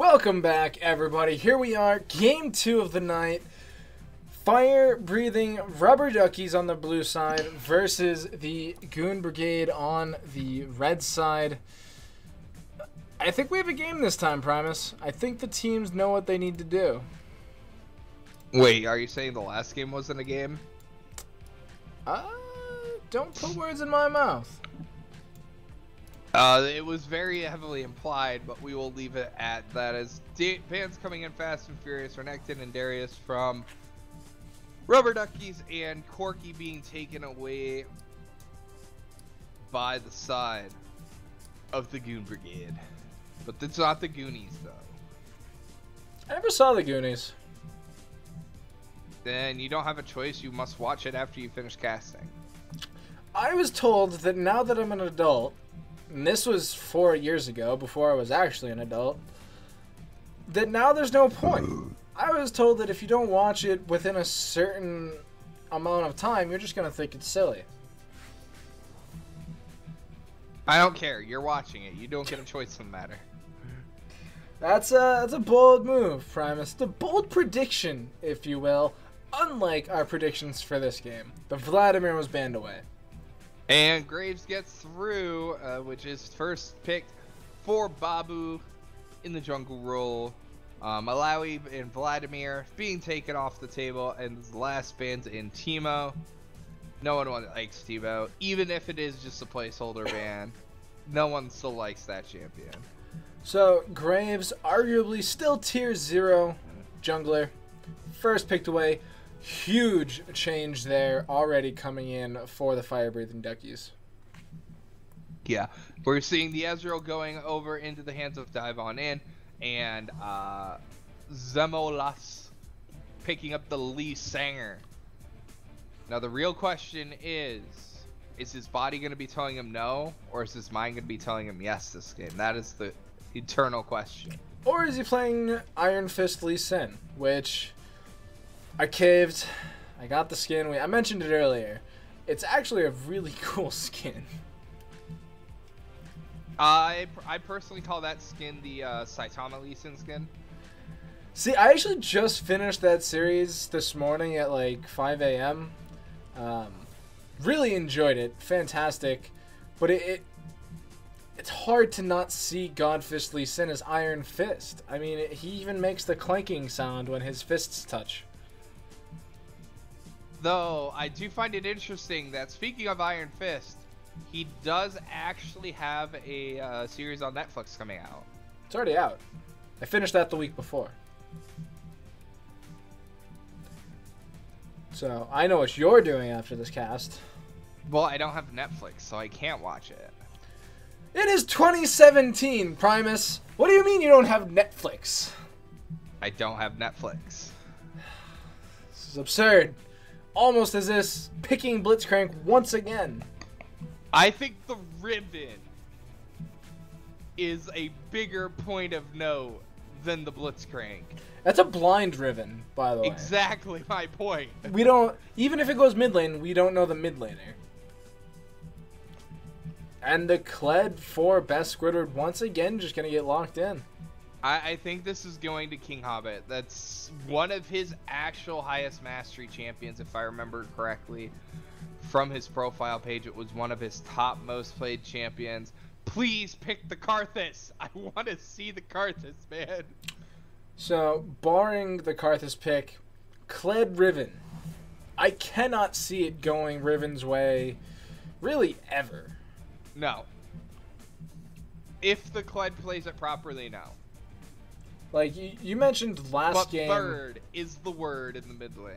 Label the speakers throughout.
Speaker 1: Welcome back, everybody. Here we are, game 2 of the night. Fire-breathing rubber duckies on the blue side versus the Goon Brigade on the red side. I think we have a game this time, Primus. I think the teams know what they need to do.
Speaker 2: Wait, are you saying the last game wasn't a game?
Speaker 1: Don't put words in my mouth.
Speaker 2: It was very heavily implied, but we will leave it at that. As fans coming in fast and furious, Renekton and Darius from Rubber Duckies, and Corky being taken away by the side of the Goon Brigade. But it's not the Goonies, though.
Speaker 1: I never saw the Goonies.
Speaker 2: Then you don't have a choice. You must watch it after you finish casting.
Speaker 1: I was told that now that I'm an adult, and this was 4 years ago, before I was actually an adult, that now there's no point. I was told that if you don't watch it within a certain amount of time, you're just going to think it's silly.
Speaker 2: I don't care. You're watching it. You don't get a choice in the matter.
Speaker 1: That's a bold move, Primus. The bold prediction, if you will, unlike our predictions for this game. The Vladimir was banned away.
Speaker 2: And Graves gets through, which is first picked for Babu in the jungle role. Malawi and Vladimir being taken off the table, and the last ban's in Teemo. No one likes Teemo, even if it is just a placeholder ban. No one still likes that champion.
Speaker 1: So Graves, arguably still tier 0 jungler, first picked away. Huge change there already coming in for the fire-breathing Duckies.
Speaker 2: Yeah, we're seeing the Ezreal going over into the hands of Dive On In, and Zemolas picking up the Lee Sanger. Now the real question is his body going to be telling him no, or is his mind going to be telling him yes this game? That is the eternal question.
Speaker 1: Or is he playing Iron Fist Lee Sin, which I caved. I got the skin. I mentioned it earlier. It's actually a really cool skin.
Speaker 2: I personally call that skin the Saitama Lee Sin skin.
Speaker 1: See, I actually just finished that series this morning at like 5 a.m. Really enjoyed it. Fantastic. But it's hard to not see Godfist Lee Sin as Iron Fist. I mean, he even makes the clanking sound when his fists touch.
Speaker 2: Though, I do find it interesting that, speaking of Iron Fist, he does actually have a series on Netflix coming out.
Speaker 1: It's already out. I finished that the week before. So, I know what you're doing after this cast.
Speaker 2: Well, I don't have Netflix, so I can't watch it.
Speaker 1: It is 2017, Primus. What do you mean you don't have Netflix?
Speaker 2: I don't have Netflix.
Speaker 1: This is absurd. Almost as this picking Blitzcrank once again.
Speaker 2: I think the ribbon is a bigger point of note than the Blitzcrank.
Speaker 1: That's a blind Riven, by the way.
Speaker 2: Exactly my point.
Speaker 1: We don't, even if it goes mid lane, we don't know the mid laner. And the Kled for best Squidward once again just going to get locked in.
Speaker 2: I think this is going to King Hobbit. That's one of his actual highest mastery champions, if I remember correctly. From his profile page, it was one of his top most played champions. Please pick the Karthus. I want to see the Karthus, man.
Speaker 1: So, barring the Karthus pick, Kled Riven. I cannot see it going Riven's way, really, ever.
Speaker 2: No. If the Kled plays it properly, no.
Speaker 1: Like, you mentioned last game...
Speaker 2: But third is the word in the mid lane.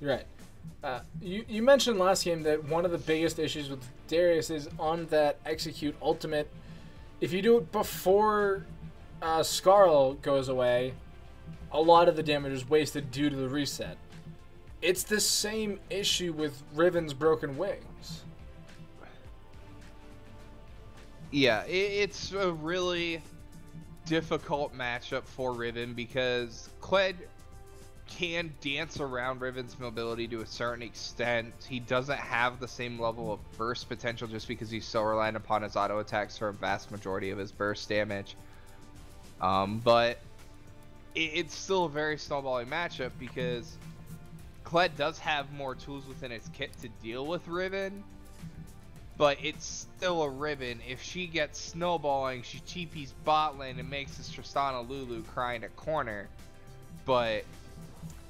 Speaker 1: You're right. You mentioned last game that one of the biggest issues with Darius is on that execute ultimate. If you do it before Skarl goes away, a lot of the damage is wasted due to the reset. It's the same issue with Riven's broken wings.
Speaker 2: Yeah, it's a really difficult matchup for Riven because Kled can dance around Riven's mobility to a certain extent. He doesn't have the same level of burst potential just because he's so reliant upon his auto attacks for a vast majority of his burst damage. But it's still a very snowballing matchup because Kled does have more tools within its kit to deal with Riven, but it's still a Riven. If she gets snowballing, she TP's bot lane and makes this Tristana Lulu crying a corner. But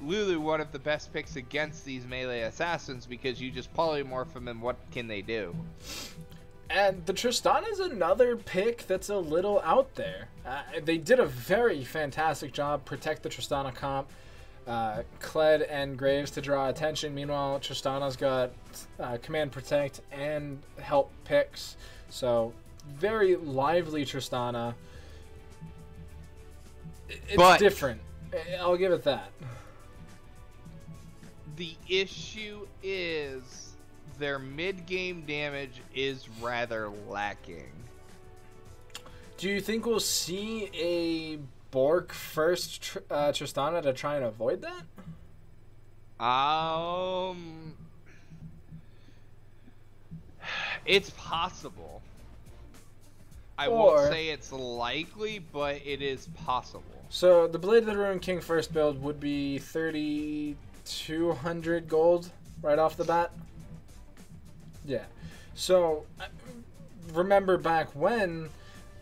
Speaker 2: Lulu, one of the best picks against these melee assassins because you just polymorph them and what can they do?
Speaker 1: And the Tristana is another pick that's a little out there. They did a very fantastic job protect the Tristana comp. Kled and Graves to draw attention. Meanwhile, Tristana's got command protect and help picks. So very lively Tristana. It's different. I'll give it that.
Speaker 2: The issue is their mid-game damage is rather lacking.
Speaker 1: Do you think we'll see a Bork first Tristana to try and avoid that?
Speaker 2: It's possible. I won't say it's likely, but it is possible.
Speaker 1: So the Blade of the Ruined King first build would be 3,200 gold right off the bat. Yeah. So remember back when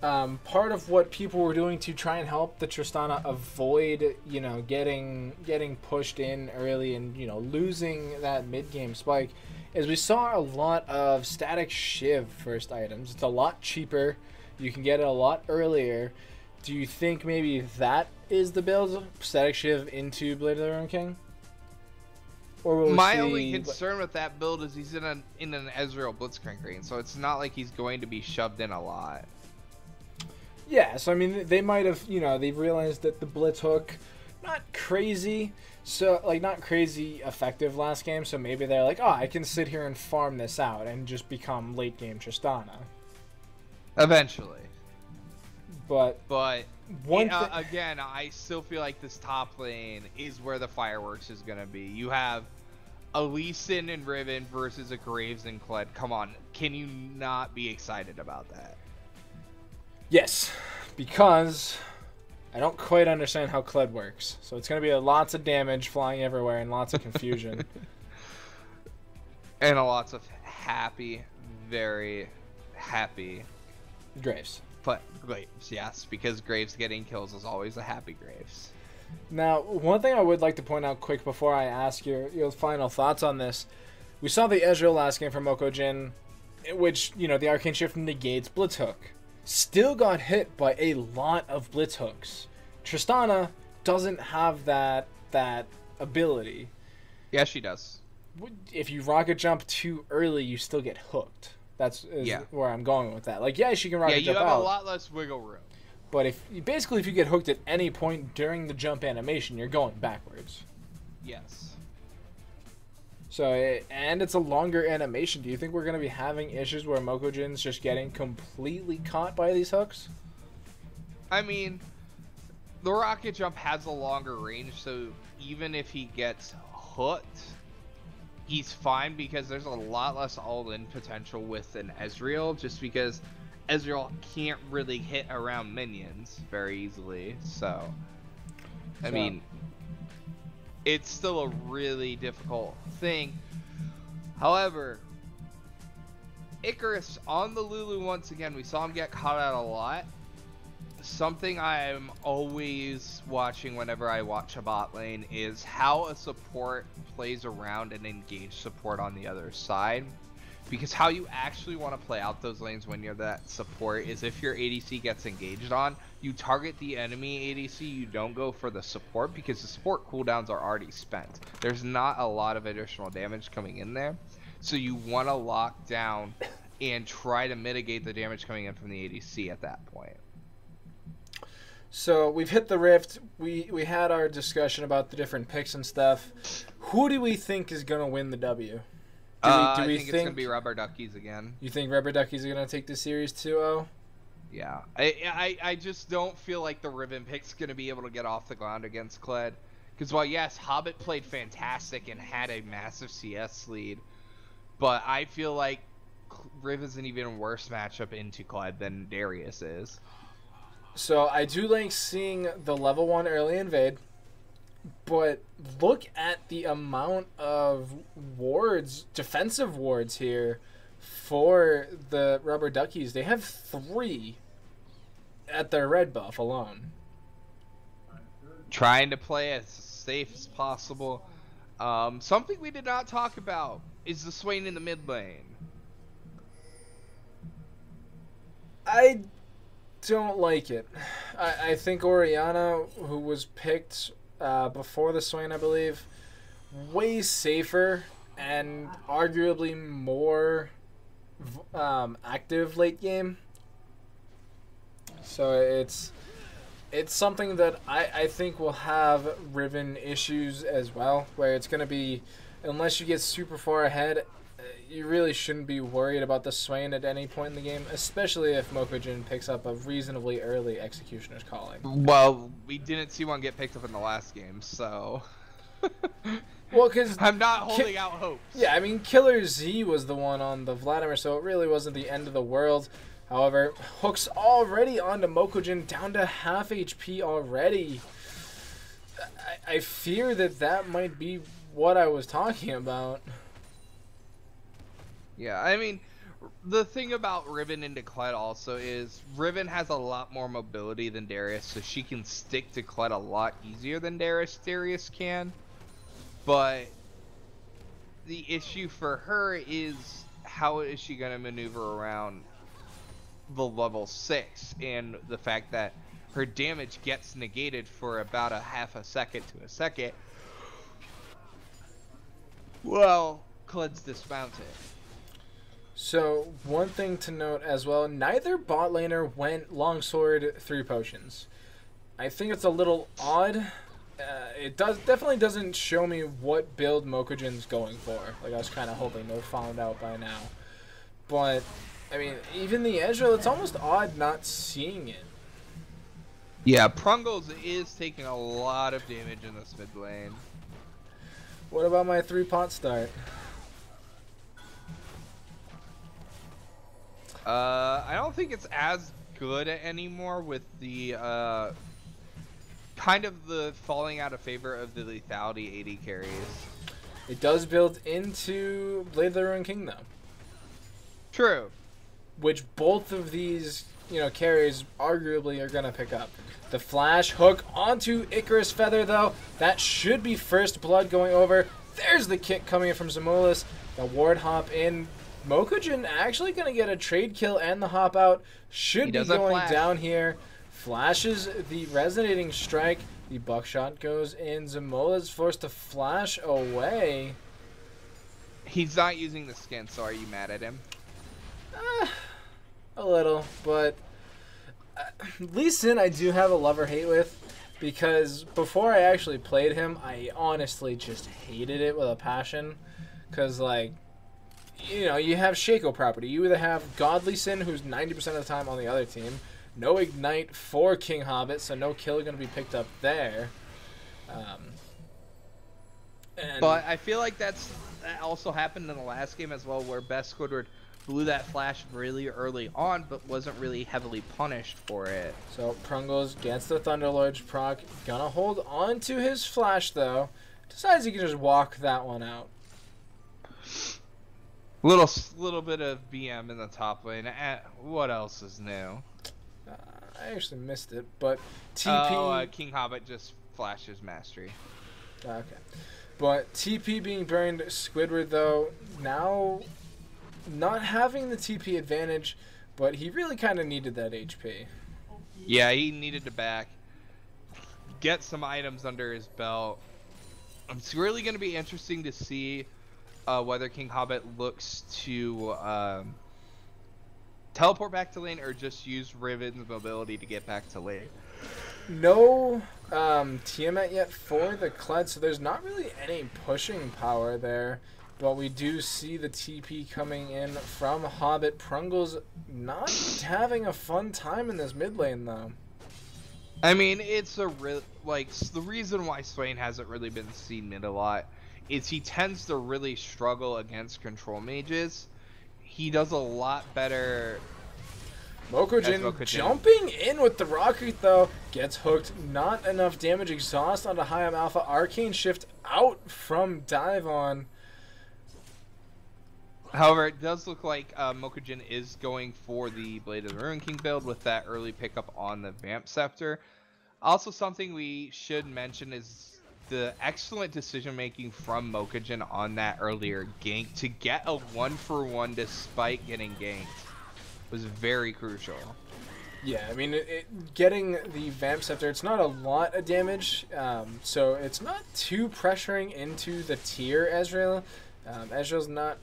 Speaker 1: part of what people were doing to try and help the Tristana avoid, you know, getting pushed in early and, you know, losing that mid-game spike is we saw a lot of static Shiv first items. It's a lot cheaper. You can get it a lot earlier. Do you think maybe that is the build? Static Shiv into Blade of the Ruined King? Or will
Speaker 2: My only concern with that build is he's in an Ezreal Blitzcrank green, so it's not like he's going to be shoved in a lot.
Speaker 1: Yeah, so I mean, they might have, you know, they've realized that the Blitz hook, not crazy, so, like, not crazy effective last game, so maybe they're like, oh, I can sit here and farm this out and just become late game Tristana.
Speaker 2: Eventually.
Speaker 1: But
Speaker 2: again, I still feel like this top lane is where the fireworks is going to be. You have a Lee Sin and Riven versus a Graves and Kled. Come on, can you not be excited about that?
Speaker 1: Yes, because I don't quite understand how Kled works. So it's going to be lots of damage flying everywhere and lots of confusion.
Speaker 2: And lots of happy, very happy
Speaker 1: Graves.
Speaker 2: But Graves, yes, because Graves getting kills is always a happy Graves.
Speaker 1: Now, one thing I would like to point out quick before I ask your final thoughts on this. We saw the Ezreal last game from Mokojin, which, you know, the Arcane Shift negates Blitz Hook. Still got hit by a lot of Blitz Hooks. Tristana doesn't have that ability.
Speaker 2: Yeah, she does.
Speaker 1: If you rocket jump too early, you still get hooked. That's where I'm going with that. Like, yeah, she can rocket jump out.
Speaker 2: Yeah, you have a lot less wiggle room.
Speaker 1: But if you get hooked at any point during the jump animation, you're going backwards.
Speaker 2: Yes.
Speaker 1: So, and it's a longer animation. Do you think we're going to be having issues where Mokojin's just getting completely caught by these hooks?
Speaker 2: I mean, the rocket jump has a longer range, so even if he gets hooked, he's fine because there's a lot less all-in potential with an Ezreal, just because Ezreal can't really hit around minions very easily. So, I mean, it's still a really difficult thing. However, Icarus on the Lulu once again, we saw him get caught out a lot. Something I'm always watching whenever I watch a bot lane is how a support plays around and engage support on the other side. Because how you actually want to play out those lanes when you're that support is if your ADC gets engaged on, you target the enemy ADC, you don't go for the support because the support cooldowns are already spent. There's not a lot of additional damage coming in there. So you want to lock down and try to mitigate the damage coming in from the ADC at that point.
Speaker 1: So we've hit the rift. We had our discussion about the different picks and stuff. Who do we think is going to win the W?
Speaker 2: I think it's going to be Rubber Duckies again.
Speaker 1: You think Rubber Duckies are going to take the series 2-0?
Speaker 2: Yeah. I just don't feel like the Riven pick's going to be able to get off the ground against Kled. Because while, yes, Hobbit played fantastic and had a massive CS lead, but I feel like Riven's an even worse matchup into Kled than Darius is.
Speaker 1: So I do like seeing the level 1 early invade, but look at the amount of wards, defensive wards here for the Rubber Duckies. They have 3 at their red buff alone.
Speaker 2: Trying to play as safe as possible. Something we did not talk about is the Swain in the mid lane.
Speaker 1: I don't like it. I think Oriana, who was picked before the Swain, I believe, way safer and arguably more active late game. So it's something that I think will have Riven issues as well, where it's going to be, unless you get super far ahead, you really shouldn't be worried about the Swain at any point in the game, especially if Mokujin picks up a reasonably early Executioner's Calling.
Speaker 2: Well, we didn't see one get picked up in the last game, so...
Speaker 1: Well, because
Speaker 2: I'm not holding out hopes.
Speaker 1: Yeah, I mean, Killer Z was the one on the Vladimir, so it really wasn't the end of the world. However, hooks already onto Mokujin, down to half HP already. I fear that might be what I was talking about.
Speaker 2: Yeah, I mean, the thing about Riven into Kled also is Riven has a lot more mobility than Darius, so she can stick to Kled a lot easier than Darius can. But the issue for her is, how is she going to maneuver around the level 6 and the fact that her damage gets negated for about a half a second to a second. Well, Kled's dismounted.
Speaker 1: So, one thing to note as well, neither bot laner went longsword 3 potions. I think it's a little odd. It definitely doesn't show me what build Mokujin's going for. Like, I was kind of hoping they found out by now. But, I mean, even the Ezreal, it's almost odd not seeing it.
Speaker 2: Yeah, Prungles is taking a lot of damage in this mid lane.
Speaker 1: What about my 3-pot start?
Speaker 2: I don't think it's as good anymore with the kind of the falling out of favor of the lethality AD carries.
Speaker 1: It does build into Blade of the Ruined King, though.
Speaker 2: True.
Speaker 1: Which both of these, carries arguably are going to pick up. The flash hook onto Icarus Feather, though. That should be first blood going over. There's the kick coming in from Zamulis. The ward hop in. Mokujin actually going to get a trade kill and the hop out. Should be going down here. Flashes the resonating strike. The buckshot goes in. Zamulis forced to flash away.
Speaker 2: He's not using the skin, so are you mad at him?
Speaker 1: A little, but Lee Sin I do have a love-or-hate with, because before I actually played him, I honestly just hated it with a passion, because, you have Shaco property. You either have Godly Sin, who's 90% of the time on the other team, no Ignite for King Hobbit, so no kill going to be picked up there.
Speaker 2: But I feel like that also happened in the last game as well, where Best Squidward blew that flash really early on, but wasn't really heavily punished for it.
Speaker 1: So Prungles gets the Thunderlord's proc, gonna hold on to his flash though. Decides he can just walk that one out.
Speaker 2: Little bit of BM in the top lane. What else is new?
Speaker 1: I actually missed it, but TP.
Speaker 2: King Hobbit just flashes mastery.
Speaker 1: Okay, but TP being burned. Squidward though now not having the TP advantage, but he really kind of needed that HP.
Speaker 2: Yeah, he needed to get some items under his belt. It's really going to be interesting to see whether King Hobbit looks to teleport back to lane or just use Riven's mobility to get back to lane.
Speaker 1: No Tiamat yet for the Kled, so there's not really any pushing power there. But we do see the TP coming in from Hobbit. Prungles not having a fun time in this mid lane, though.
Speaker 2: I mean, it's the reason why Swain hasn't really been seen mid a lot is he tends to really struggle against control mages. He does a lot better
Speaker 1: Mokujin jumping in with the rocket though. Gets hooked. Not enough damage. Exhaust onto Hayam Alpha. Arcane Shift out from Dive On.
Speaker 2: However, it does look like Mokujin is going for the Blade of the Ruin King build with that early pickup on the Vamp Scepter. Also, something we should mention is the excellent decision making from Mokujin on that earlier gank to get a 1-for-1 despite getting ganked was very crucial.
Speaker 1: Yeah, I mean, getting the Vamp Scepter, it's not a lot of damage, so it's not too pressuring into the tier Ezreal. Ezreal's not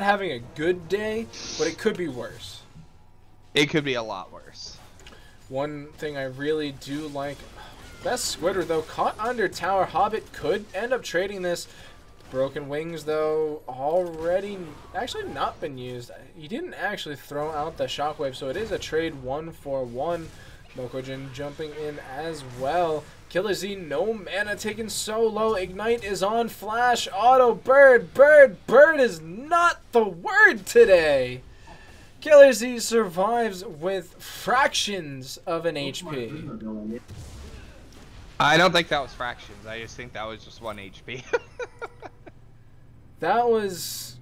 Speaker 1: having a good day, but it could be worse.
Speaker 2: It could be a lot worse.
Speaker 1: One thing I really do like, best Squidward though, caught under tower. Hobbit could end up trading this. Broken Wings though, already actually not been used. He didn't actually throw out the Shockwave, so it is a trade 1-for-1. Mokujin jumping in as well. Killer Z, no mana taken so low. Ignite is on. Flash, auto, bird is not the word today. Killer Z survives with fractions of an HP.
Speaker 2: I don't think that was fractions. I just think that was just 1 HP.
Speaker 1: That's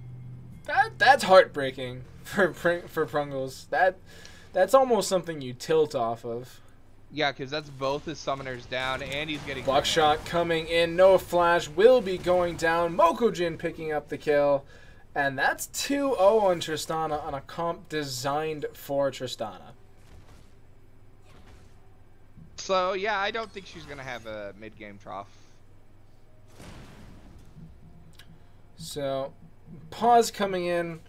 Speaker 1: heartbreaking for Prungles. That's almost something you tilt off of.
Speaker 2: Yeah, because that's both his summoners down, and he's getting...
Speaker 1: Buckshot coming in, no flash, will be going down. Mokujin picking up the kill. And that's 2-0 on Tristana on a comp designed for Tristana.
Speaker 2: So, yeah, I don't think she's going to have a mid-game trough.
Speaker 1: So, pause coming in.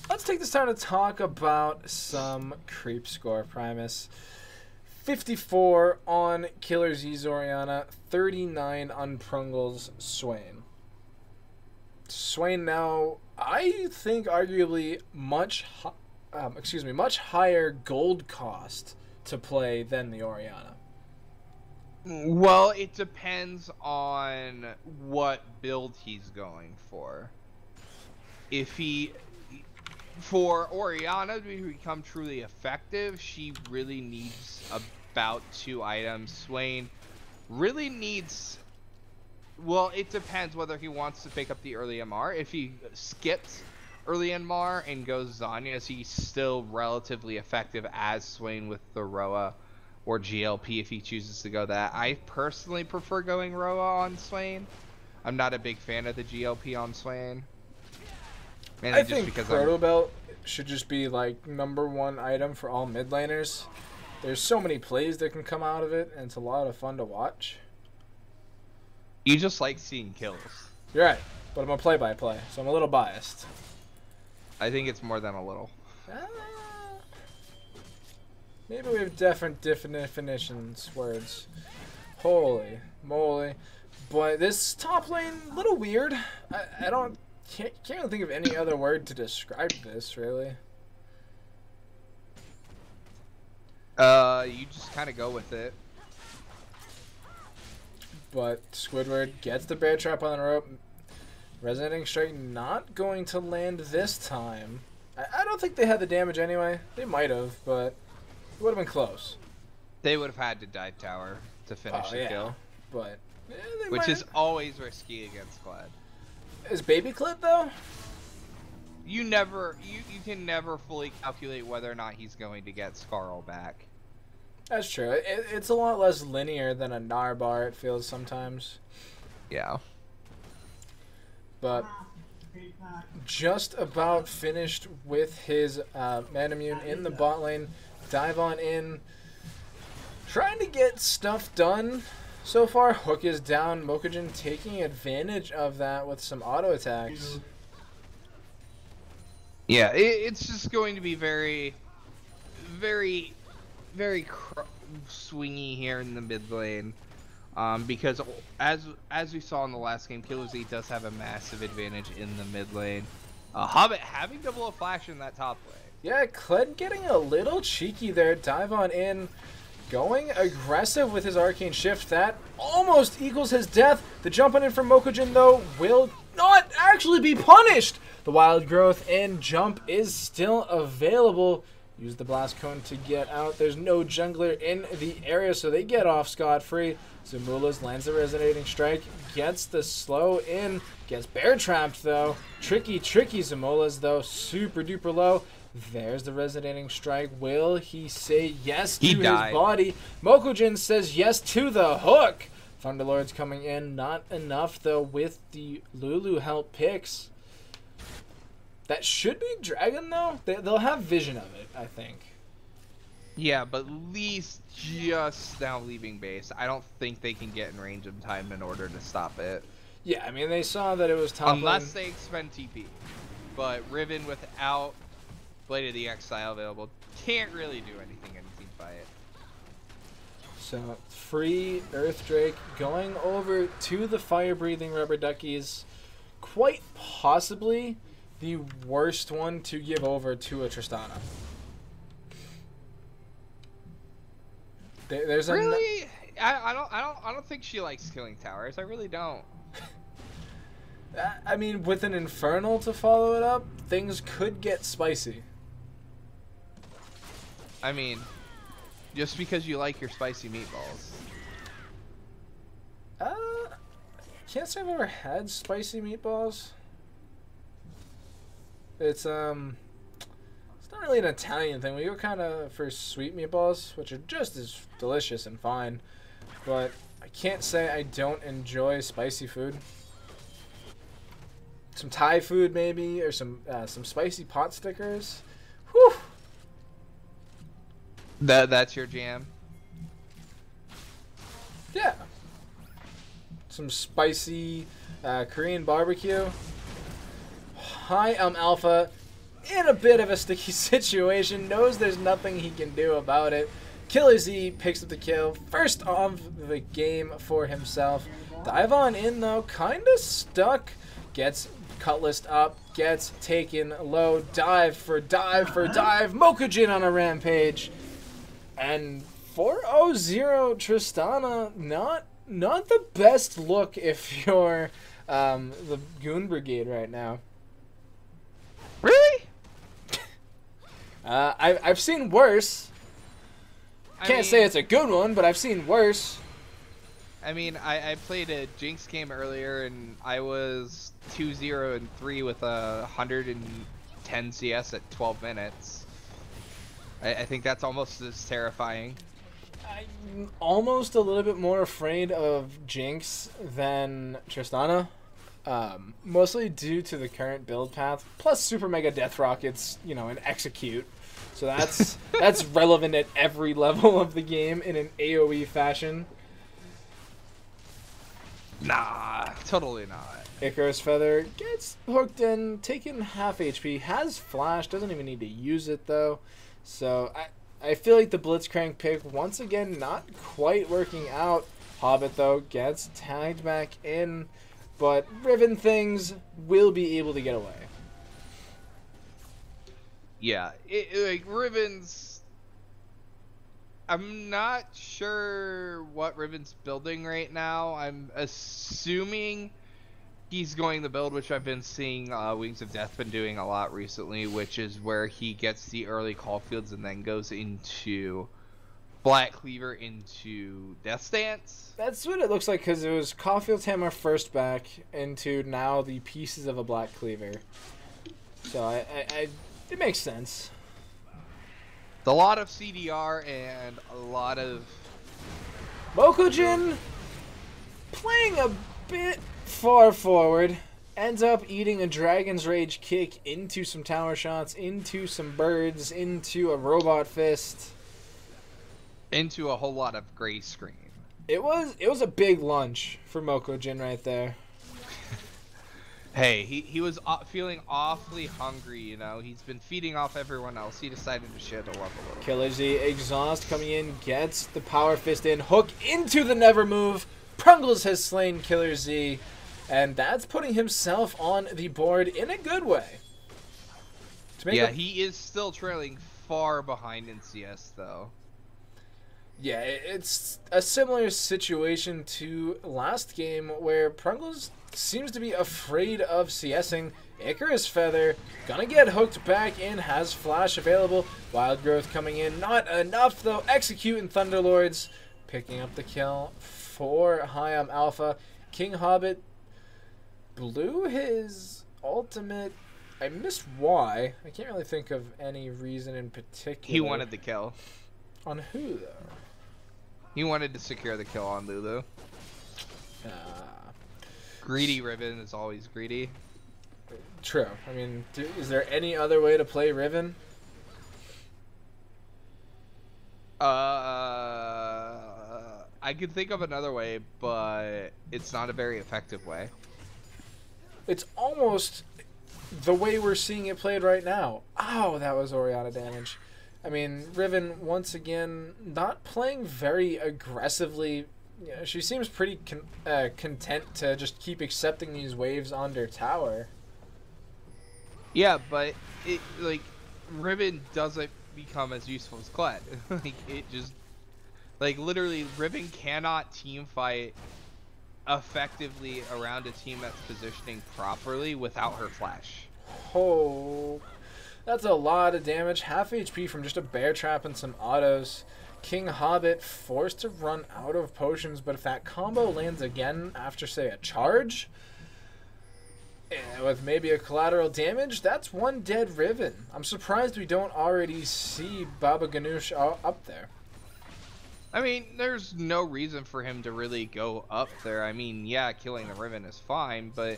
Speaker 1: Let's take this time to talk about some creep score, Primus. 54 on Killer Z Orianna, 39 on Prungle's Swain. Swain now, I think, arguably much higher gold cost to play than the Orianna.
Speaker 2: Well, it depends on what build he's going for. For Orianna to become truly effective, she really needs about 2 items. Swain really needs... Well, it depends whether he wants to pick up the early MR. If he skips early MR and goes Zanya, is he still relatively effective as Swain with the Roa or GLP if he chooses to go that? I personally prefer going Roa on Swain. I'm not a big fan of the GLP on Swain.
Speaker 1: I think Proto Belt should just be like #1 item for all mid laners. There's so many plays that can come out of it, and it's a lot of fun to watch.
Speaker 2: You just like seeing kills.
Speaker 1: You're right, but I'm a play-by-play, so I'm a little biased.
Speaker 2: I think it's more than a little.
Speaker 1: Maybe we have different definitions, words. Holy moly. But this top lane, a little weird. Can't really think of any other word to describe this, really.
Speaker 2: You just kind of go with it.
Speaker 1: But Squidward gets the bear trap on the rope. Resonating Strike not going to land this time. I don't think they had the damage anyway. They might have, but it would have been close.
Speaker 2: They would have had to dive tower to finish the kill.
Speaker 1: But
Speaker 2: which is always risky against Kled.
Speaker 1: Is Baby Kled though?
Speaker 2: You can never fully calculate whether or not he's going to get Skarl back.
Speaker 1: That's true. It's a lot less linear than a Narbar, it feels sometimes.
Speaker 2: Yeah.
Speaker 1: But just about finished with his Manamune in the bot lane. Dive on in. Trying to get stuff done so far. Hook is down. Mokujin taking advantage of that with some auto attacks.
Speaker 2: Yeah, it's just going to be very, very, very swingy here in the mid lane. Because as we saw in the last game, Killer Z does have a massive advantage in the mid lane. Hobbit having to blow a flash in that top lane.
Speaker 1: Yeah, Kled getting a little cheeky there. Dive on in. Going aggressive with his Arcane Shift. That almost equals his death. The jump on in from Mokujin, though, will not actually be punished. The Wild Growth and jump is still available. Use the blast cone to get out. There's no jungler in the area, so they get off scot-free. Zamulas lands the resonating strike, gets the slow in, gets bear trapped though. Tricky Zamulas though, super duper low. There's the resonating strike. Will he say yes to his body? Mokujin says yes to the hook. Thunderlord's coming in, not enough though with the Lulu help picks. That should be Dragon, though. They'll have vision of it, I think.
Speaker 2: Yeah, but Lee's just now leaving base. I don't think they can get in range in time in order to stop it.
Speaker 1: Yeah, I mean, they saw that it was top
Speaker 2: unless they expend TP. But Riven without Blade of the Exile available can't really do anything in team fight.
Speaker 1: So, free Earth Drake going over to the fire-breathing Rubber Duckies. Quite possibly the worst one to give over to a Tristana. There's
Speaker 2: really, I don't think she likes killing towers. I really don't.
Speaker 1: I mean, with an Infernal to follow it up, things could get spicy.
Speaker 2: I mean, just because you like your spicy meatballs.
Speaker 1: Can't say I've ever had spicy meatballs. It's not really an Italian thing. We go kind of for sweet meatballs, which are just as delicious and fine. But I can't say I don't enjoy spicy food. Some Thai food maybe, or some spicy pot stickers. Whew.
Speaker 2: That's your jam.
Speaker 1: Yeah. Some spicy Korean barbecue. Hi, Alpha, in a bit of a sticky situation, knows there's nothing he can do about it. Killer Z picks up the kill, first of the game for himself. Dive on in though, kinda stuck. Gets Cutlass up, gets taken low, dive for dive. Mokujin on a rampage. And 4-0 Tristana, not the best look if you're the Goon Brigade right now.
Speaker 2: Really?
Speaker 1: I've seen worse. Can't say it's a good one, but I've seen worse.
Speaker 2: I mean, I played a Jinx game earlier, and I was 2-0-3 with 110 CS at 12 minutes. I think that's almost as terrifying.
Speaker 1: I'm almost a little bit more afraid of Jinx than Tristana. Mostly due to the current build path, plus Super Mega Death Rockets, you know, and Execute. So that's relevant at every level of the game in an AoE fashion.
Speaker 2: Nah, totally not.
Speaker 1: Icarus Feather gets hooked in, taken half HP, has flash, doesn't even need to use it though. So I feel like the Blitzcrank pick, once again, not quite working out. Hobbit though gets tagged back in. But Riven things will be able to get away. Yeah,
Speaker 2: like Riven's. I'm not sure what Riven's building right now. I'm assuming he's going the build which I've been seeing Wings of Death been doing a lot recently, which is where he gets the early call fields and then goes into Black Cleaver into Death Stance.
Speaker 1: That's what it looks like, because it was Caulfield's Hammer first back into now the pieces of a Black Cleaver. So it makes sense.
Speaker 2: A lot of CDR and a lot of
Speaker 1: Mokujin playing a bit far forward, ends up eating a Dragon's Rage kick into some tower shots, into some birds, into a robot fist,
Speaker 2: into a whole lot of gray screen.
Speaker 1: It was a big lunch for Mokujin right there.
Speaker 2: Hey, he was feeling awfully hungry, you know. He's been feeding off everyone else. He decided to share the love a little.
Speaker 1: Killer Z, Exhaust coming in, gets the Power Fist in, hook into the Never Move. Prungles has slain Killer Z, and that's putting himself on the board in a good way.
Speaker 2: Yeah, he is still trailing far behind in CS, though.
Speaker 1: Yeah, it's a similar situation to last game where Prungles seems to be afraid of CSing Icarus Feather, gonna get hooked back in, has Flash available. Wild Growth coming in, not enough though. Execute and Thunderlords picking up the kill for Hayam Alpha. King Hobbit blew his ultimate. I missed why. I can't really think of any reason in particular.
Speaker 2: He wanted the kill.
Speaker 1: On who, though?
Speaker 2: He wanted to secure the kill on Lulu. Greedy Riven is always greedy.
Speaker 1: True. I mean, is there any other way to play Riven?
Speaker 2: I could think of another way, but it's not a very effective way.
Speaker 1: It's almost the way we're seeing it played right now. Oh, that was Orianna damage. I mean, Riven, once again, not playing very aggressively. You know, she seems pretty content to just keep accepting these waves on their tower.
Speaker 2: Yeah, but it Riven doesn't become as useful as Kled. It just literally Riven cannot team fight effectively around a team that's positioning properly without her flash.
Speaker 1: Oh, that's a lot of damage. Half HP from just a bear trap and some autos. King Hobbit forced to run out of potions, but if that combo lands again after, say, a charge, with maybe a collateral damage, that's one dead Riven. I'm surprised we don't already see Baba Ganoush up there.
Speaker 2: I mean, there's no reason for him to really go up there. I mean, yeah, killing the Riven is fine, but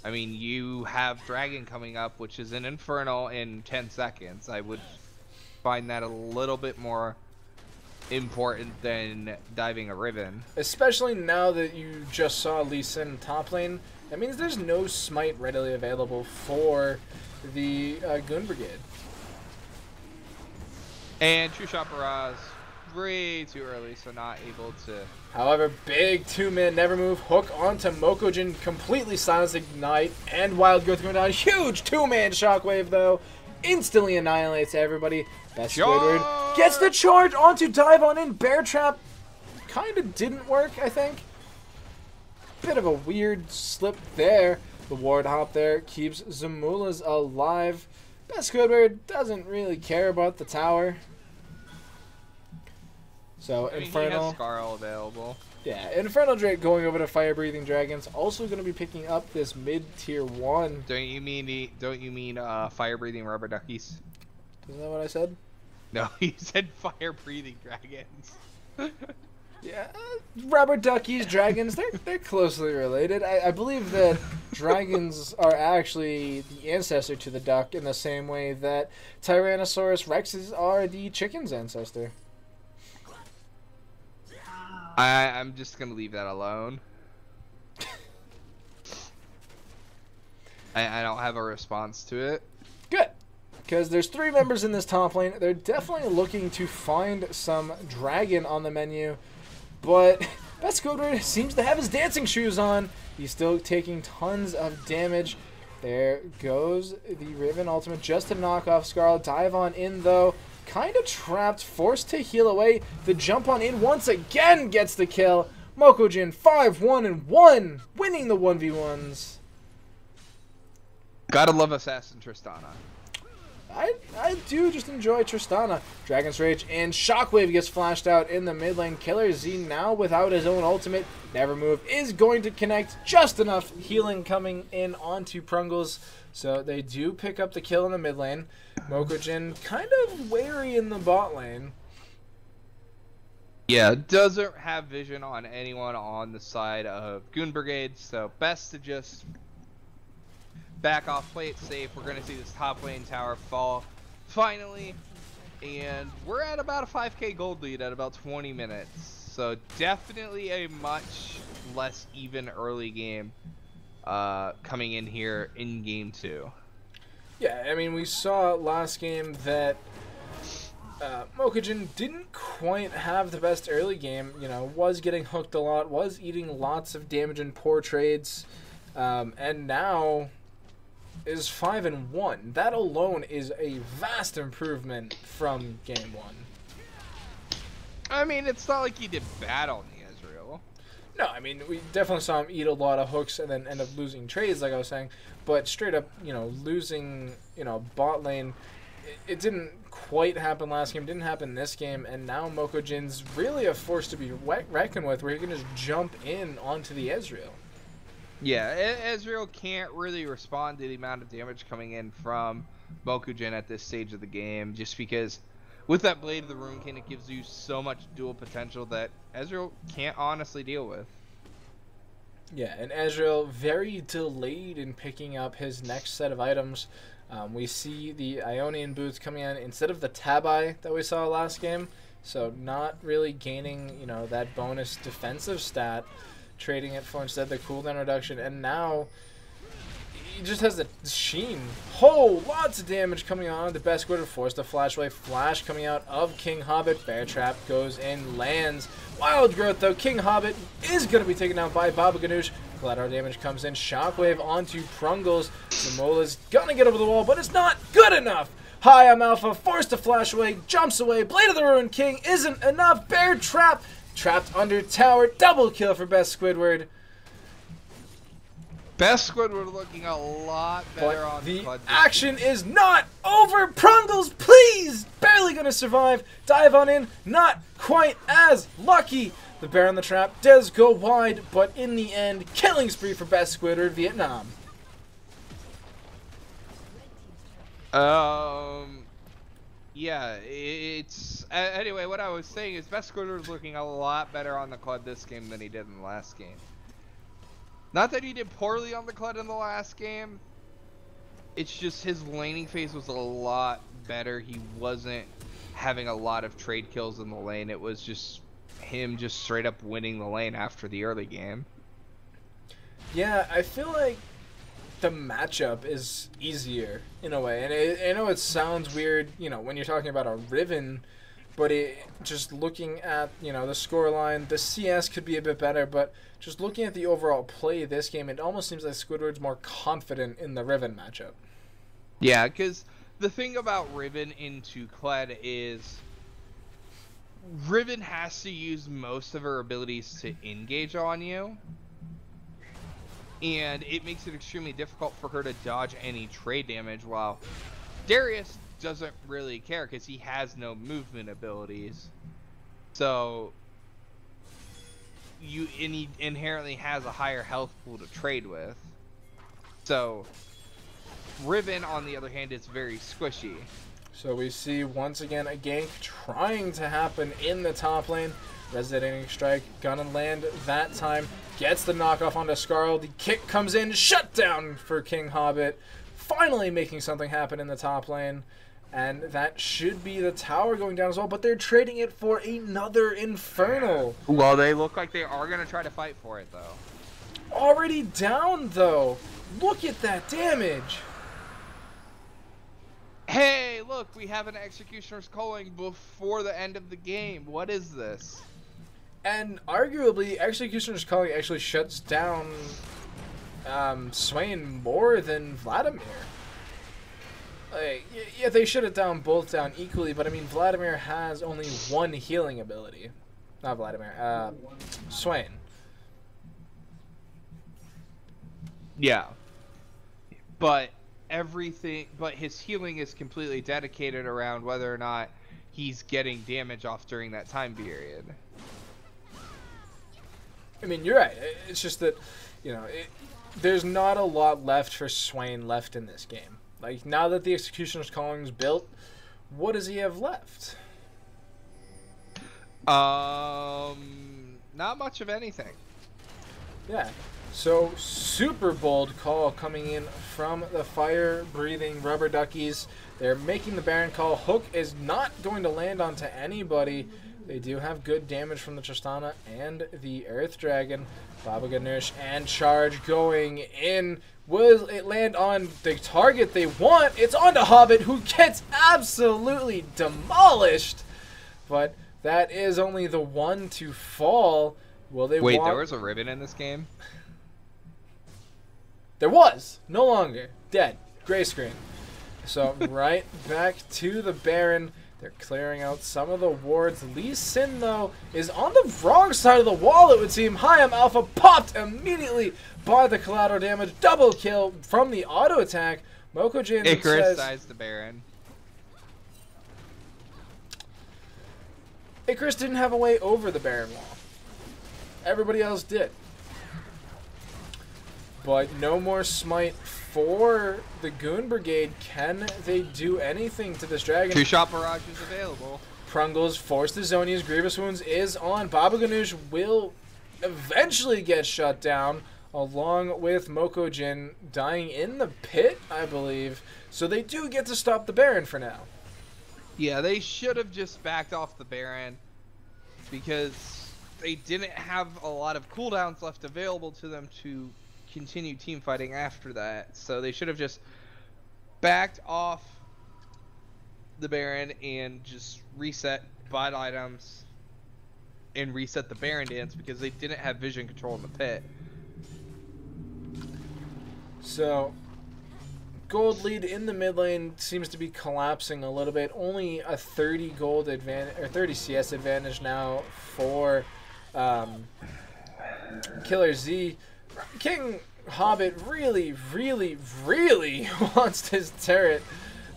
Speaker 2: I mean, you have Dragon coming up, which is an Infernal in 10 seconds. I would find that a little bit more important than diving a Riven.
Speaker 1: Especially now that you just saw Lee Sin top lane. That means there's no smite readily available for the Goon Brigade.
Speaker 2: And True Shot Barrage way too early, so not able to.
Speaker 1: However, big two-man never move hook onto Mokojin, completely silenced Ignite, and Wild Growth going down. Huge two-man shockwave though, instantly annihilates everybody. Best Squidward gets the charge onto dive on in. Bear Trap kind of didn't work, I think. Bit of a weird slip there. The ward hop there keeps Zamula's alive. Best Squidward doesn't really care about the tower. So
Speaker 2: I mean,
Speaker 1: Infernal.
Speaker 2: he has Scarl available.
Speaker 1: Yeah, Infernal Drake going over to Fire Breathing Dragons. Also going to be picking up this mid-tier 1.
Speaker 2: Don't you mean Fire Breathing Rubber Duckies?
Speaker 1: Isn't that what I said?
Speaker 2: No, you said Fire Breathing Dragons.
Speaker 1: Yeah, Rubber Duckies, Dragons, they're closely related. I believe that dragons are actually the ancestor to the duck in the same way that Tyrannosaurus Rexes are the chicken's ancestor.
Speaker 2: I'm just gonna leave that alone. I don't have a response to it.
Speaker 1: Good, because there's 3 members in this top lane. They're definitely looking to find some dragon on the menu, but Best Squidward seems to have his dancing shoes on. He's still taking tons of damage. There goes the Riven ultimate just to knock off Scarlet. Dive on in though. Kind of trapped, forced to heal away. The jump on in once again gets the kill. Mokojin 5-1-1, winning the 1v1s.
Speaker 2: Gotta love Assassin Tristana.
Speaker 1: I do just enjoy Tristana. Dragon's Rage and Shockwave gets flashed out in the mid lane. Killer Z now without his own ultimate. Never Move is going to connect just enough. Healing coming in onto Prungles. So they do pick up the kill in the mid lane. Mokojin kind of wary in the bot lane.
Speaker 2: Yeah, doesn't have vision on anyone on the side of Goon Brigade, so best to just back off, play it safe. We're going to see this top lane tower fall finally, and we're at about a 5k gold lead at about 20 minutes, so definitely a much less even early game coming in here in game 2.
Speaker 1: Yeah, I mean, we saw last game that Mokojin didn't quite have the best early game, you know, was getting hooked a lot, was eating lots of damage in poor trades, and now is 5-1. That alone is a vast improvement from game 1.
Speaker 2: I mean, it's not like he did bad on the Ezreal.
Speaker 1: No, I mean, we definitely saw him eat a lot of hooks and then end up losing trades, like I was saying. But straight up, losing, bot lane, it didn't quite happen last game, didn't happen this game, and now Mokojin's really a force to be reckoned with, where he can just jump in onto the Ezreal.
Speaker 2: Yeah, Ezreal can't really respond to the amount of damage coming in from Mokujin at this stage of the game, just because with that Blade of the Runekin, it gives you so much dual potential that Ezreal can't honestly deal with.
Speaker 1: Yeah, and Ezreal very delayed in picking up his next set of items. We see the Ionian boots coming in instead of the Tabi that we saw last game, so not really gaining, that bonus defensive stat, trading it for instead the cooldown reduction, and now he just has the sheen. Oh, lots of damage coming on. The best squid forced the flash away. Flash coming out of King Hobbit. Bear Trap goes in, lands. Wild Growth though. King Hobbit is going to be taken out by Baba Ganoush. Collateral damage comes in. Shockwave onto Prungles. Zamola's going to get over the wall, but it's not good enough. Hi, I'm Alpha. Forced to flash away. Jumps away. Blade of the Ruined King isn't enough. Bear Trap. Trapped under tower. Double kill for Best Squidward.
Speaker 2: Best Squidward looking a lot better on
Speaker 1: the action is not over. Prungles, please! Barely gonna survive. Dive on in, not quite as lucky. The bear on the trap does go wide, but in the end, killing spree for Best Squidward Vietnam.
Speaker 2: Yeah, it's anyway. What I was saying is Best Squidward's looking a lot better on the CLUD this game than he did in the last game. Not that he did poorly on the CLUD in the last game. It's just his laning phase was a lot better. He wasn't having a lot of trade kills in the lane. It was just him just straight up winning the lane after the early game.
Speaker 1: Yeah, I feel like the matchup is easier in a way. And I know it sounds weird, when you're talking about a Riven, but just looking at, the scoreline, the CS could be a bit better, but just looking at the overall play this game, it almost seems like Squidward's more confident in the Riven matchup.
Speaker 2: Yeah, because the thing about Riven into Kled is Riven has to use most of her abilities to engage on you, and it makes it extremely difficult for her to dodge any trade damage, while Darius doesn't really care because he has no movement abilities. So he inherently has a higher health pool to trade with. So Riven, on the other hand, is very squishy.
Speaker 1: So we see once again a gank trying to happen in the top lane. Resonating Strike gonna land that time. Gets the knockoff onto Skarl. The kick comes in. Shut down for King Hobbit. Finally making something happen in the top lane. And that should be the tower going down as well, but they're trading it for another Infernal.
Speaker 2: Well, they look like they are going to try to fight for it, though.
Speaker 1: Already down, though. Look at that damage.
Speaker 2: Hey, look, we have an Executioner's Calling before the end of the game. What is this?
Speaker 1: And arguably, Executioner's Calling actually shuts down Swain more than Vladimir. Yeah, they shut it down both down equally, but I mean, Vladimir has only one healing ability. Not Vladimir, Swain.
Speaker 2: Yeah. But his healing is completely dedicated around whether or not he's getting damage off during that time period.
Speaker 1: I mean, you're right. It's just that, there's not a lot left for Swain left in this game. Like, now that the Executioner's Calling is built, what does he have left?
Speaker 2: Not much of anything.
Speaker 1: Yeah. So, super bold call coming in from the fire-breathing rubber duckies. They're making the Baron call. Hook is not going to land onto anybody. They do have good damage from the Tristana and the Earth Dragon. Baba Ganoush and charge going in. Will it land on the target they want? It's onto Hobbit, who gets absolutely demolished. But that is only the one to fall. Will they
Speaker 2: Wait, there was a Riven in this game?
Speaker 1: There was. No longer. Dead. Gray screen. So right back to the Baron. They're clearing out some of the wards. Lee Sin, though, is on the wrong side of the wall, it would seem. Higham Alpha popped immediately by the collateral damage. Double kill from the auto attack. Mokojin
Speaker 2: Icarus dies the Baron.
Speaker 1: Icarus didn't have a way over the Baron wall. Everybody else did. But no more smite for the Goon Brigade. Can they do anything to this dragon?
Speaker 2: Two-shot barrage is available.
Speaker 1: Prungles forced the Zonia's Grievous Wounds is on. Baba Ganoush will eventually get shut down, along with Mokojin dying in the pit, I believe. So they do get to stop the Baron for now.
Speaker 2: Yeah, they should have just backed off the Baron because they didn't have a lot of cooldowns left available to them to continue team fighting after that. So they should have just backed off the Baron and just reset bot items and reset the Baron dance because they didn't have vision control in the pit.
Speaker 1: So gold lead in the mid lane seems to be collapsing a little bit. Only a 30 gold advantage or 30 CS advantage now for Killer Z. King Hobbit really wants his turret.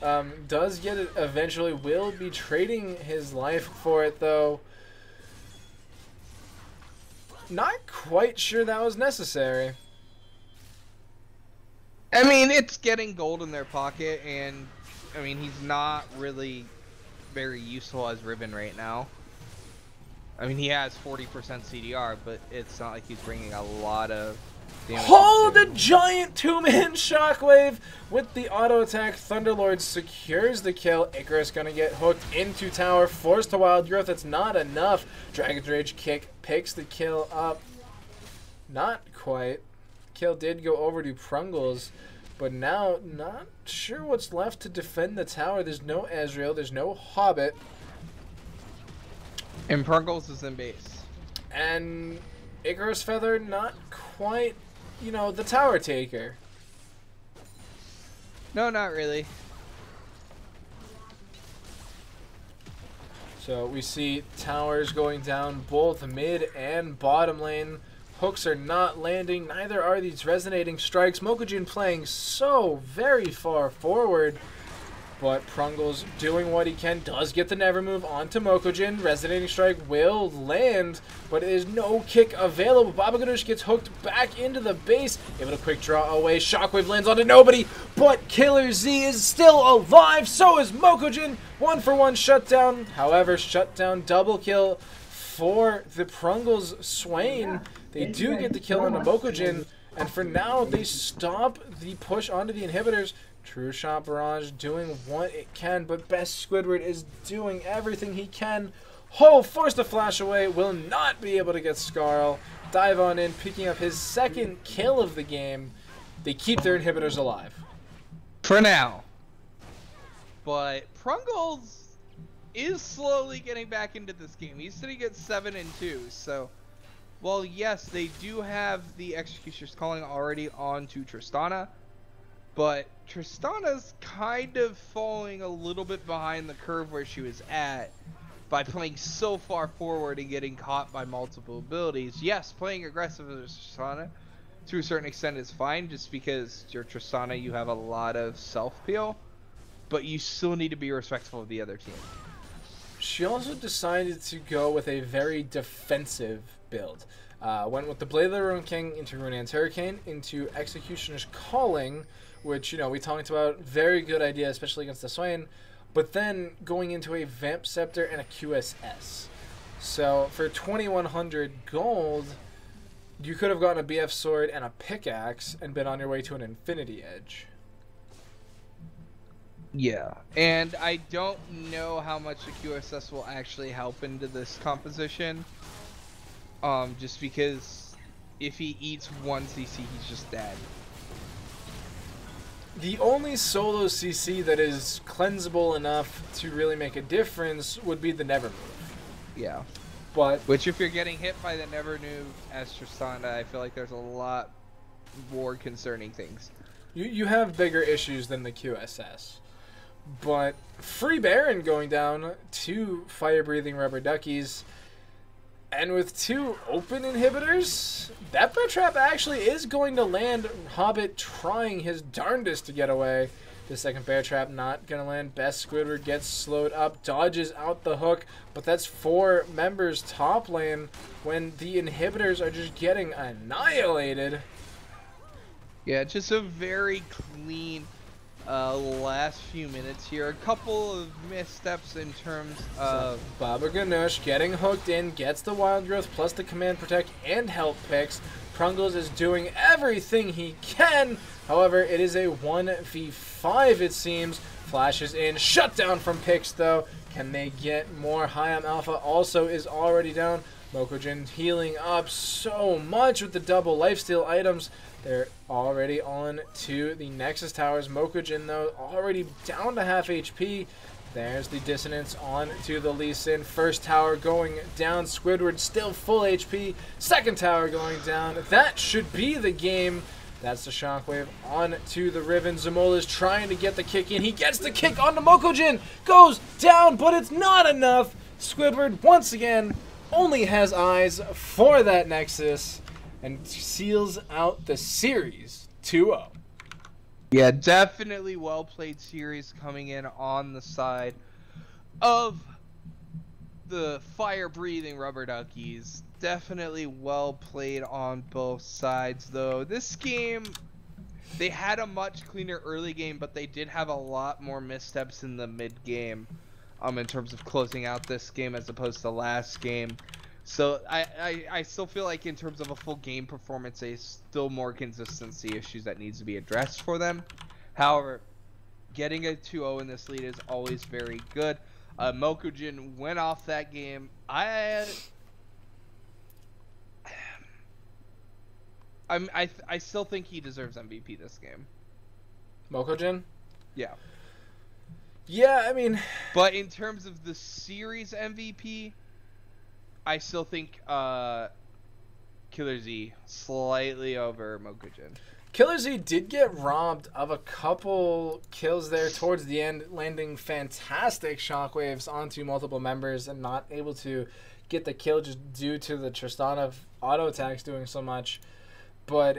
Speaker 1: Does get it eventually. Will be trading his life for it though. Not quite sure that was necessary.
Speaker 2: I mean, it's getting gold in their pocket, and I mean, he's not really very useful as Ribbon right now. I mean, he has 40% CDR, but it's not like he's bringing a lot of damage.
Speaker 1: Oh, the giant two-man shockwave with the auto attack. Thunderlord secures the kill. Icarus gonna get hooked into tower, forced to wild growth. That's not enough. Dragon's Rage kick picks the kill up. Not quite. Kill did go over to Prungles, but now not sure what's left to defend the tower. There's no Ezreal, there's no Hobbit.
Speaker 2: And Prungles is in base.
Speaker 1: And Icarus Feather not quite, you know, the tower taker.
Speaker 2: No, not really.
Speaker 1: So we see towers going down both mid and bottom lane. Hooks are not landing, neither are these resonating strikes. Mokojin playing so very far forward, but Prungles doing what he can, does get the never move onto Mokojin. Resonating strike will land, but there is no kick available. Baba Ganoush gets hooked back into the base, able to quick draw away. Shockwave lands onto nobody, but Killer Z is still alive, so is Mokojin. 1-for-1 shutdown, however, shutdown double kill for the Prungles Swain. They do get the kill on the Mokojin, and for now, they stop the push onto the inhibitors. True Shot Barrage doing what it can, but Best Squidward is doing everything he can. Ho, forced to flash away, will not be able to get Skarl. Dive on in, picking up his second kill of the game. They keep their inhibitors alive.
Speaker 2: For now. But Prungles is slowly getting back into this game. He's sitting at 7-2, so well, yes, they do have the Executioner's Calling already onto Tristana, but Tristana's kind of falling a little bit behind the curve where she was at by playing so far forward and getting caught by multiple abilities. Yes, playing aggressive as Tristana to a certain extent is fine, just because you're Tristana, you have a lot of self-peel, but you still need to be respectful of the other team.
Speaker 1: She also decided to go with a very defensive build. Went with the Blade of the Ruin King into Ruinant's Hurricane, into Executioner's Calling, which, you know, we talked about. Very good idea, especially against the Swain. But then going into a Vamp Scepter and a QSS. So for 2,100 gold, you could have gotten a BF Sword and a Pickaxe and been on your way to an Infinity Edge.
Speaker 2: Yeah, and I don't know how much the QSS will actually help into this composition. Just because if he eats one CC, he's just dead.
Speaker 1: The only solo CC that is cleansable enough to really make a difference would be the Never Move.
Speaker 2: Yeah.
Speaker 1: But
Speaker 2: which, if you're getting hit by the Never Move as Tristana, I feel like there's a lot more concerning things.
Speaker 1: You have bigger issues than the QSS. But free Baron going down to fire-breathing rubber duckies. And with 2 open inhibitors, that bear trap actually is going to land. Hobbit trying his darndest to get away. The second bear trap not going to land. Best Squidward gets slowed up, dodges out the hook, but that's 4 members top lane when the inhibitors are just getting annihilated.
Speaker 2: Yeah, just a very clean last few minutes here. A couple of missteps in terms of...
Speaker 1: Baba Ganoush getting hooked in, gets the Wild Growth plus the Command Protect and Help picks. Prungles is doing everything he can. However, it is a 1v5 it seems. Flashes in, shut down from picks though. Can they get more? Hayam Alpha also is already down. Mokujin healing up so much with the double lifesteal items. They're already on to the Nexus Towers. Mokujin, though, already down to half HP. There's the Dissonance on to the Lee Sin. First tower going down. Squidward still full HP. Second tower going down. That should be the game. That's the Shockwave on to the Riven. Zamola's trying to get the kick in. He gets the kick onto Mokujin. Goes down, but it's not enough. Squidward, once again, only has eyes for that Nexus and seals out the series 2-0.
Speaker 2: Yeah, definitely well played series coming in on the side of the fire-breathing rubber duckies. Definitely well played on both sides, though. This game, they had a much cleaner early game, but they did have a lot more missteps in the mid-game in terms of closing out this game as opposed to last game. So I still feel like in terms of a full game performance, there's still more consistency issues that needs to be addressed for them. However, getting a 2-0 in this lead is always very good. Mokujin went off that game. I still think he deserves MVP this game.
Speaker 1: Mokujin?
Speaker 2: Yeah.
Speaker 1: Yeah, I mean...
Speaker 2: But in terms of the series MVP... I still think Killer Z slightly over Mokujin.
Speaker 1: Killer Z did get robbed of a couple kills there towards the end, landing fantastic shockwaves onto multiple members and not able to get the kill just due to the Tristana auto attacks doing so much. But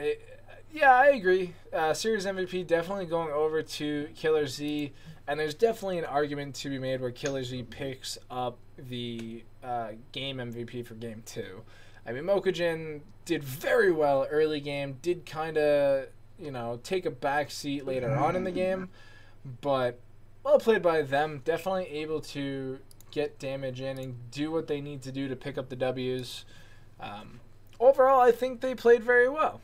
Speaker 1: yeah, I agree. Series MVP definitely going over to Killer Z, and there's definitely an argument to be made where Killer Z picks up the game MVP for game 2. I mean, Mokujin did very well early game, did kind of, you know, take a back seat later on in the game, but well played by them. Definitely able to get damage in and do what they need to do to pick up the W's. Overall, I think they played very well.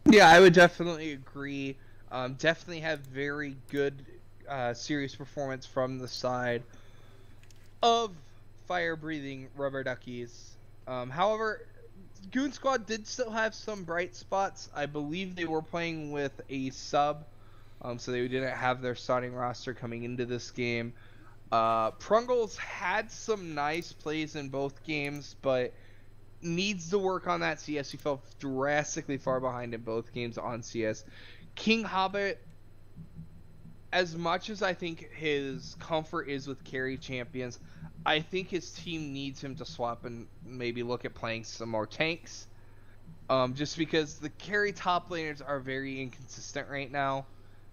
Speaker 2: Yeah, I would definitely agree. Definitely have very good series performance from the side of fire-breathing rubber duckies. However, Goon Squad did still have some bright spots. I believe they were playing with a sub, so they didn't have their starting roster coming into this game. Prungles had some nice plays in both games, but needs to work on that CS. He fell drastically far behind in both games on CS. King Hobbit, as much as I think his comfort is with carry champions, I think his team needs him to swap and maybe look at playing some more tanks. Just because the carry top laners are very inconsistent right now,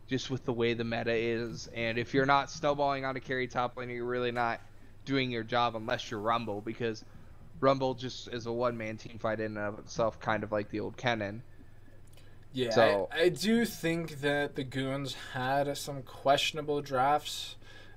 Speaker 2: just with the way the meta is. And if you're not snowballing on a carry top laner, you're really not doing your job unless you're Rumble, because Rumble just is a one-man team fight in and of itself, kind of like the old Kennen.
Speaker 1: Yeah,
Speaker 2: so,
Speaker 1: I do think that the Goons had some questionable drafts,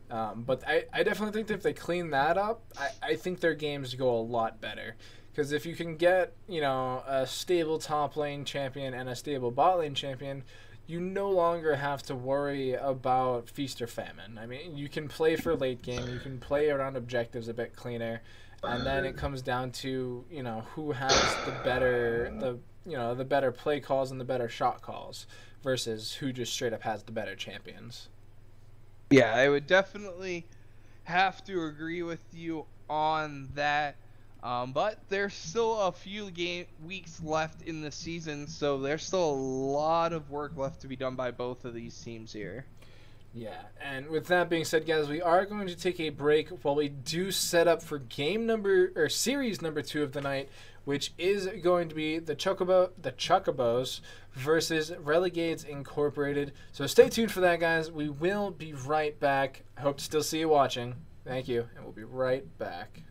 Speaker 1: but I definitely think that if they clean that up, I think their games go a lot better. Because if you can get, you know, a stable top lane champion and a stable bot lane champion, you no longer have to worry about feast or famine. I mean, you can play for late game, you can play around objectives a bit cleaner, and then it comes down to, you know, who has the better play calls and the better shot calls versus who just straight up has the better champions.
Speaker 2: Yeah, I would definitely have to agree with you on that. But there's still a few weeks left in the season, so there's still a lot of work left to be done by both of these teams here.
Speaker 1: Yeah, and with that being said, guys, we are going to take a break while we do set up for series number 2 of the night, which is going to be the Chocobos versus Renegades Incorporated. So stay tuned for that, guys. We will be right back. I hope to still see you watching. Thank you, and we'll be right back.